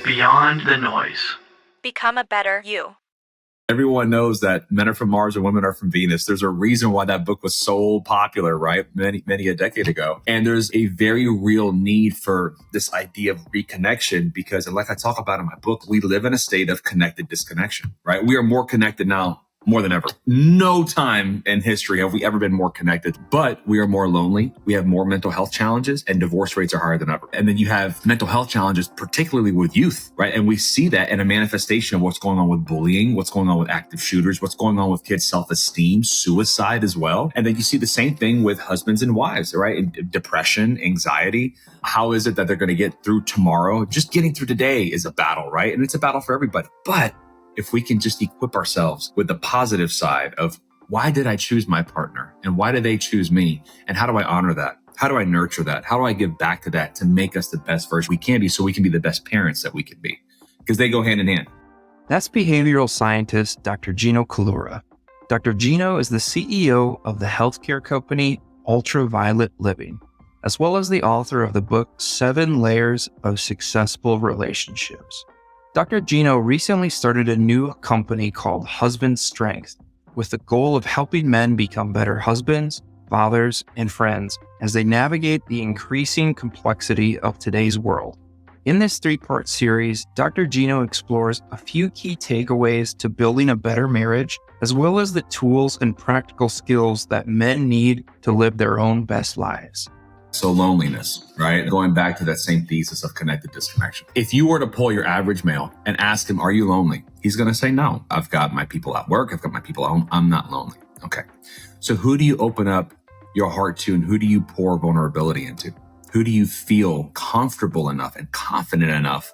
Beyond the noise. Become a better you. Everyone knows that men are from Mars and women are from Venus. There's a reason why that book was so popular, right? Many a decade ago. And there's a very real need for this idea of reconnection because, and like I talk about in my book, we live in a state of connected disconnection, right? We are more connected now more than ever. No time in history have we ever been more connected, but we are more lonely. We have more mental health challenges and divorce rates are higher than ever. And then you have mental health challenges, particularly with youth, right? And we see that in a manifestation of what's going on with bullying, what's going on with active shooters, what's going on with kids' self-esteem, suicide as well. And then you see the same thing with husbands and wives, right? And depression, anxiety. How is it that they're going to get through tomorrow? Just getting through today is a battle, right? And it's a battle for everybody. But if we can just equip ourselves with the positive side of why did I choose my partner and why did they choose me? And how do I honor that? How do I nurture that? How do I give back to that to make us the best version we can be so we can be the best parents that we can be? Because they go hand in hand. That's behavioral scientist Dr. Gino Collura. Dr. Gino is the CEO of the healthcare company Ultraviolet Living, as well as the author of the book 7 Layers of Successful Relationships. Dr. Gino recently started a new company called Husband Strength with the goal of helping men become better husbands, fathers, and friends as they navigate the increasing complexity of today's world. In this 3-part series, Dr. Gino explores a few key takeaways to building a better marriage, as well as the tools and practical skills that men need to live their own best lives. So loneliness, right? Going back to that same thesis of connected disconnection. If you were to pull your average male and ask him, are you lonely? He's going to say, no, I've got my people at work. I've got my people at home. I'm not lonely. Okay. So who do you open up your heart to and who do you pour vulnerability into? Who do you feel comfortable enough and confident enough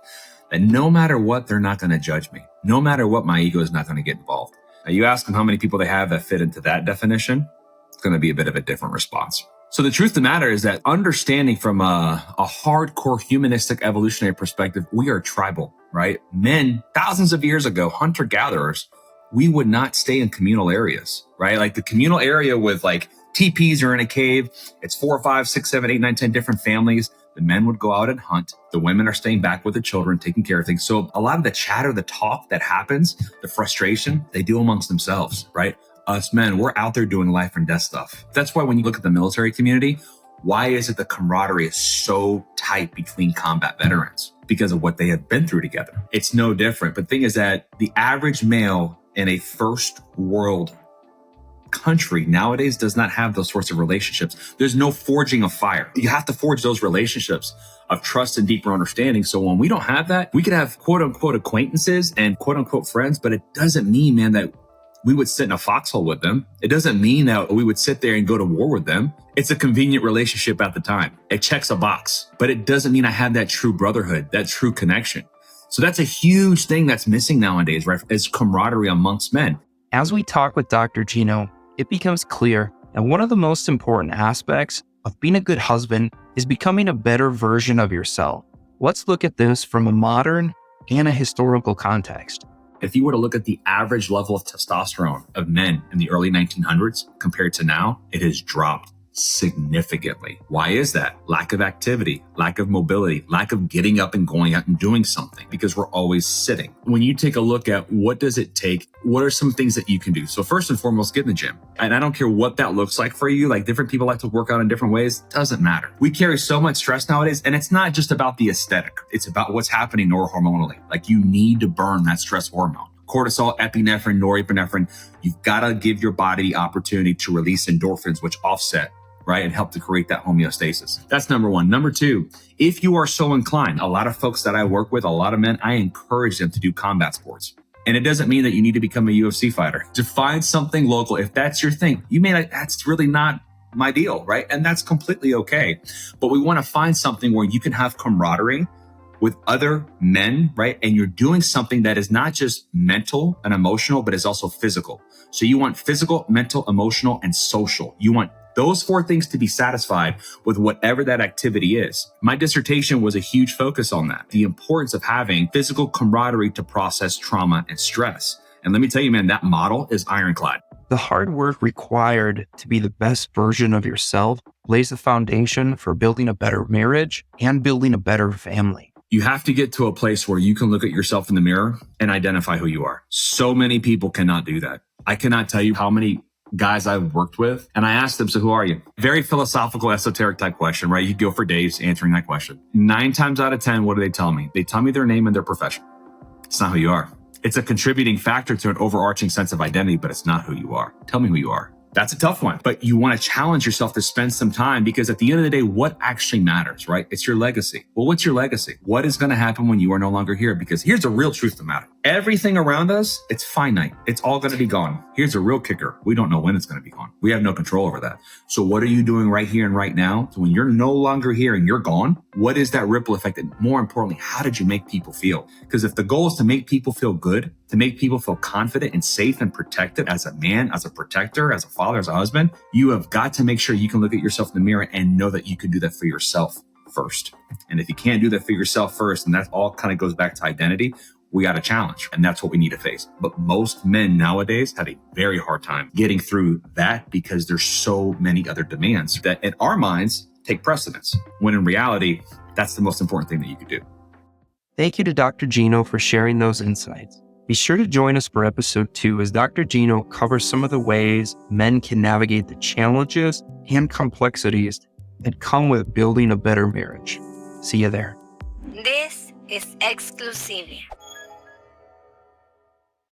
that no matter what, they're not going to judge me. No matter what, my ego is not going to get involved. Now you ask them how many people they have that fit into that definition, it's going to be a bit of a different response. So the truth of the matter is that understanding from a hardcore humanistic evolutionary perspective, we are tribal, right? Men, thousands of years ago, hunter-gatherers, we would not stay in communal areas, right? Like the communal area with like teepees or in a cave, it's 4, 5, 6, 7, 8, 9, 10 different families. The men would go out and hunt. The women are staying back with the children, taking care of things. So a lot of the chatter, the talk that happens, the frustration, they do amongst themselves, right? Us men, we're out there doing life and death stuff. That's why when you look at the military community, why is it the camaraderie is so tight between combat veterans? Because of what they have been through together. It's no different. But the thing is that the average male in a first world country nowadays does not have those sorts of relationships. There's no forging of fire. You have to forge those relationships of trust and deeper understanding. So when we don't have that, we could have quote unquote acquaintances and quote unquote friends, but it doesn't mean, man, that we would sit in a foxhole with them. It doesn't mean that we would sit there and go to war with them. It's a convenient relationship at the time. It checks a box, but it doesn't mean I have that true brotherhood, that true connection. So that's a huge thing that's missing nowadays, right? Is camaraderie amongst men. As we talk with Dr. Gino, it becomes clear that one of the most important aspects of being a good husband is becoming a better version of yourself. Let's look at this from a modern and a historical context. If you were to look at the average level of testosterone of men in the early 1900s compared to now, it has dropped significantly. Why is that? Lack of activity, lack of mobility, lack of getting up and going out and doing something because we're always sitting. When you take a look at what does it take, what are some things that you can do? So first and foremost, get in the gym. And I don't care what that looks like for you. Like different people like to work out in different ways. Doesn't matter. We carry so much stress nowadays, and it's not just about the aesthetic. It's about what's happening neurohormonally. Like you need to burn that stress hormone. Cortisol, epinephrine, norepinephrine. You've got to give your body the opportunity to release endorphins, which offset, right, and help to create that homeostasis. That's number one. Number two, if you are so inclined, a lot of folks that I work with, a lot of men, I encourage them to do combat sports. And it doesn't mean that you need to become a UFC fighter. To find something local, if that's your thing, you may like, that's really not my deal, right? And that's completely okay. But we want to find something where you can have camaraderie with other men, right? And you're doing something that is not just mental and emotional, but is also physical. So you want physical, mental, emotional, and social. You want those four things to be satisfied with whatever that activity is. My dissertation was a huge focus on that, the importance of having physical camaraderie to process trauma and stress. And let me tell you, man, that model is ironclad. The hard work required to be the best version of yourself lays the foundation for building a better marriage and building a better family. You have to get to a place where you can look at yourself in the mirror and identify who you are. So many people cannot do that. I cannot tell you how many guys I've worked with, and I asked them, so who are you? Very philosophical, esoteric type question, right? You go for days answering that question. 9 times out of 10, what do they tell me? They tell me their name and their profession. It's not who you are. It's a contributing factor to an overarching sense of identity, but it's not who you are. Tell me who you are. That's a tough one, but you want to challenge yourself to spend some time, because at the end of the day, what actually matters, right? It's your legacy. Well, what's your legacy? What is going to happen when you are no longer here? Because here's the real truth of the matter. Everything around us, it's finite. It's all going to be gone. Here's a real kicker. We don't know when it's going to be gone. We have no control over that. So what are you doing right here and right now? So when you're no longer here and you're gone, what is that ripple effect? And more importantly, how did you make people feel? Because if the goal is to make people feel good, to make people feel confident and safe and protected as a man, as a protector, as a father, as a husband, you have got to make sure you can look at yourself in the mirror and know that you can do that for yourself first. And if you can't do that for yourself first, and that all kind of goes back to identity, we got a challenge, and that's what we need to face. But most men nowadays have a very hard time getting through that, because there's so many other demands that in our minds take precedence, when in reality, that's the most important thing that you could do. Thank you to Dr. Gino for sharing those insights. Be sure to join us for episode 2 as Dr. Gino covers some of the ways men can navigate the challenges and complexities that come with building a better marriage. See you there. This is Exclusive.